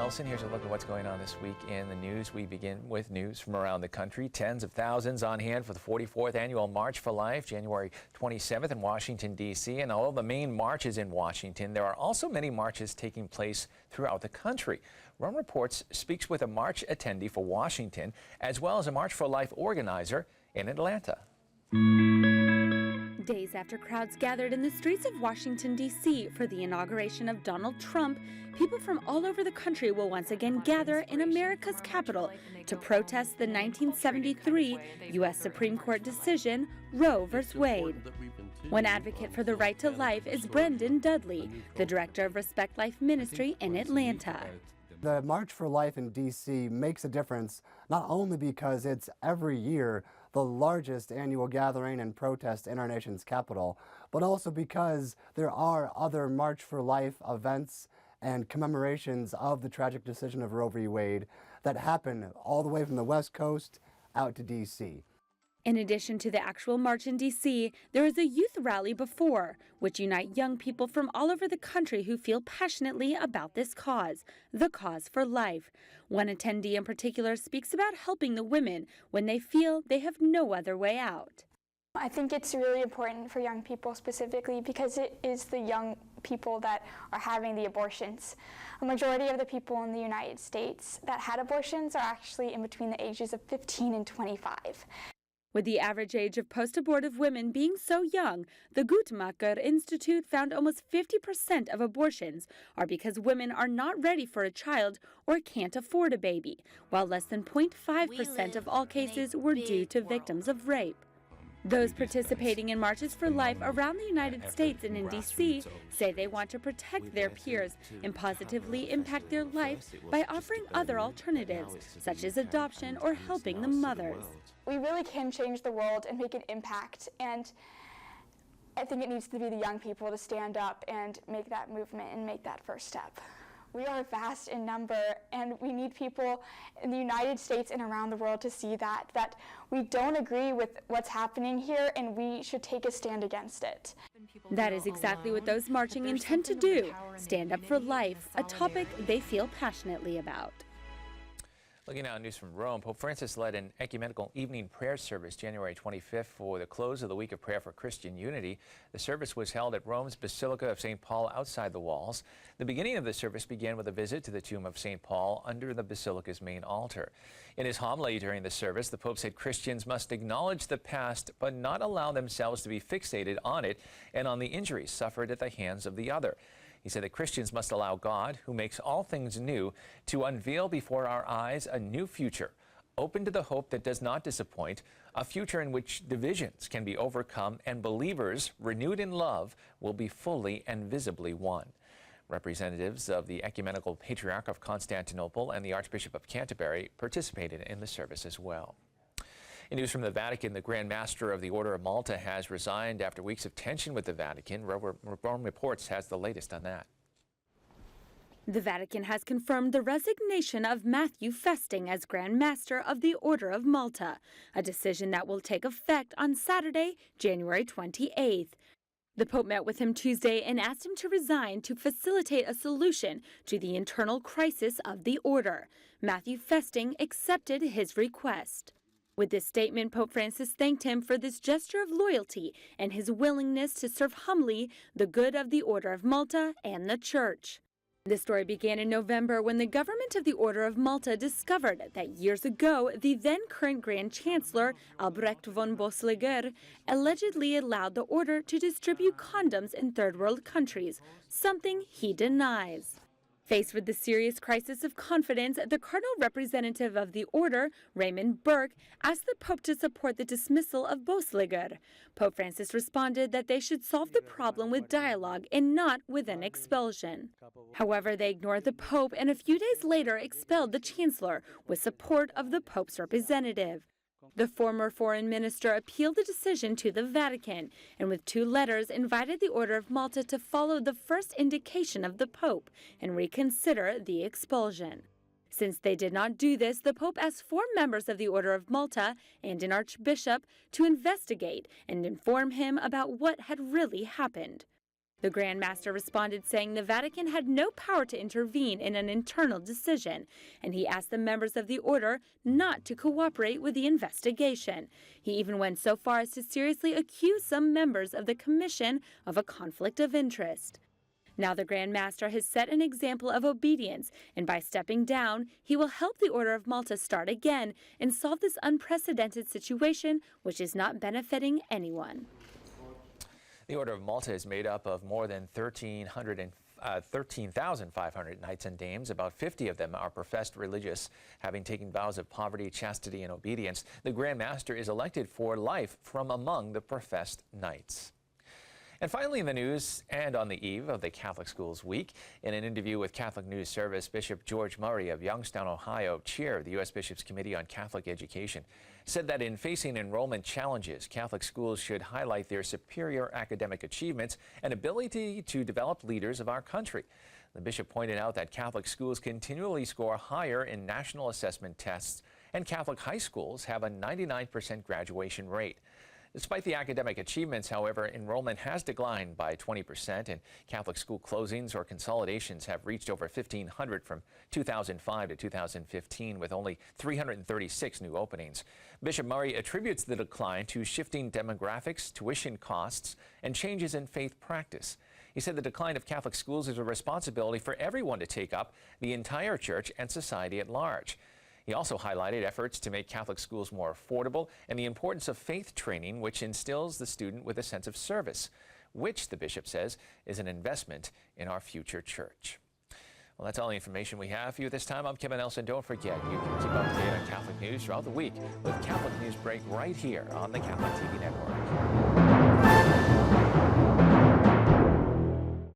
Nelson. Here's a look at what's going on this week in the news. We begin with news from around the country. Tens of thousands on hand for the 44th Annual March for Life, January 27th in Washington, D.C. And although the main march is in Washington, there are also many marches taking place throughout the country. Rome Reports speaks with a march attendee for Washington, as well as a March for Life organizer in Atlanta. Days after crowds gathered in the streets of Washington, D.C. for the inauguration of Donald Trump, people from all over the country will once again gather in America's capital to protest the 1973 U.S. Supreme Court decision, Roe v. Wade. One advocate for the right to life is Brendan Dudley, the director of Respect Life Ministry in Atlanta. The March for Life in D.C. makes a difference not only because it's every year the largest annual gathering and protest in our nation's capital, but also because there are other March for Life events and commemorations of the tragic decision of Roe v. Wade that happen all the way from the West Coast out to D.C. In addition to the actual march in D.C., there is a youth rally before, which unite young people from all over the country who feel passionately about this cause, the cause for life. One attendee in particular speaks about helping the women when they feel they have no other way out. I think it's really important for young people specifically because it is the young people that are having the abortions. A majority of the people in the United States that had abortions are actually in between the ages of 15 and 25. With the average age of post-abortive women being so young, the Guttmacher Institute found almost 50% of abortions are because women are not ready for a child or can't afford a baby, while less than 0.5% of all cases were due to victims of rape. Those participating in marches for life around the United States and in D.C. say they want to protect their peers and positively impact their life by offering other alternatives, such as adoption or helping the mothers. We really can change the world and make an impact, and I think it needs to be the young people to stand up and make that movement and make that first step. We are vast in number, and we need people in the United States and around the world to see that we don't agree with what's happening here, and we should take a stand against it. That is exactly what those marching intend to do, stand up for life, a topic they feel passionately about. Looking now at news from Rome, Pope Francis led an ecumenical evening prayer service January 25th for the close of the Week of Prayer for Christian Unity. The service was held at Rome's Basilica of St. Paul outside the walls. The beginning of the service began with a visit to the tomb of St. Paul under the Basilica's main altar. In his homily during the service, the Pope said Christians must acknowledge the past but not allow themselves to be fixated on it and on the injuries suffered at the hands of the other. He said that Christians must allow God, who makes all things new, to unveil before our eyes a new future, open to the hope that does not disappoint, a future in which divisions can be overcome and believers, renewed in love, will be fully and visibly one. Representatives of the Ecumenical Patriarch of Constantinople and the Archbishop of Canterbury participated in the service as well. In news from the Vatican, the Grand Master of the Order of Malta has resigned after weeks of tension with the Vatican. Rome Reports has the latest on that. The Vatican has confirmed the resignation of Matthew Festing as Grand Master of the Order of Malta, a decision that will take effect on Saturday, January 28th. The Pope met with him Tuesday and asked him to resign to facilitate a solution to the internal crisis of the order. Matthew Festing accepted his request. With this statement, Pope Francis thanked him for this gesture of loyalty and his willingness to serve humbly the good of the Order of Malta and the Church. This story began in November when the government of the Order of Malta discovered that years ago, the then-current Grand Chancellor, Albrecht von Boeselager, allegedly allowed the order to distribute condoms in third-world countries, something he denies. Faced with the serious crisis of confidence, the cardinal representative of the order, Raymond Burke, asked the Pope to support the dismissal of Boeselager. Pope Francis responded that they should solve the problem with dialogue and not with an expulsion. However, they ignored the Pope and a few days later expelled the Chancellor with support of the Pope's representative. The former foreign minister appealed the decision to the Vatican and with 2 letters invited the Order of Malta to follow the first indication of the Pope and reconsider the expulsion. Since they did not do this, the Pope asked 4 members of the Order of Malta and an archbishop to investigate and inform him about what had really happened. The Grand Master responded saying the Vatican had no power to intervene in an internal decision, and he asked the members of the order not to cooperate with the investigation. He even went so far as to seriously accuse some members of the commission of a conflict of interest. Now the Grand Master has set an example of obedience, and by stepping down, he will help the Order of Malta start again and solve this unprecedented situation, which is not benefiting anyone. The Order of Malta is made up of more than 13,500 knights and dames. About 50 of them are professed religious, having taken vows of poverty, chastity, and obedience. The Grand Master is elected for life from among the professed knights. And finally in the news, and on the eve of the Catholic Schools Week, in an interview with Catholic News Service, Bishop George Murry of Youngstown, Ohio, chair of the U.S. Bishops' Committee on Catholic Education, said that in facing enrollment challenges, Catholic schools should highlight their superior academic achievements and ability to develop leaders of our country. The bishop pointed out that Catholic schools continually score higher in national assessment tests, and Catholic high schools have a 99% graduation rate. Despite the academic achievements, however, enrollment has declined by 20%, and Catholic school closings or consolidations have reached over 1,500 from 2005 to 2015, with only 336 new openings. Bishop Murry attributes the decline to shifting demographics, tuition costs, and changes in faith practice. He said the decline of Catholic schools is a responsibility for everyone to take up, the entire church and society at large. He also highlighted efforts to make Catholic schools more affordable and the importance of faith training, which instills the student with a sense of service, which the bishop says is an investment in our future church. Well, that's all the information we have for you this time. I'm Kevin Nelson. Don't forget, you can keep up to date on Catholic news throughout the week with Catholic Newsbreak right here on the Catholic TV network.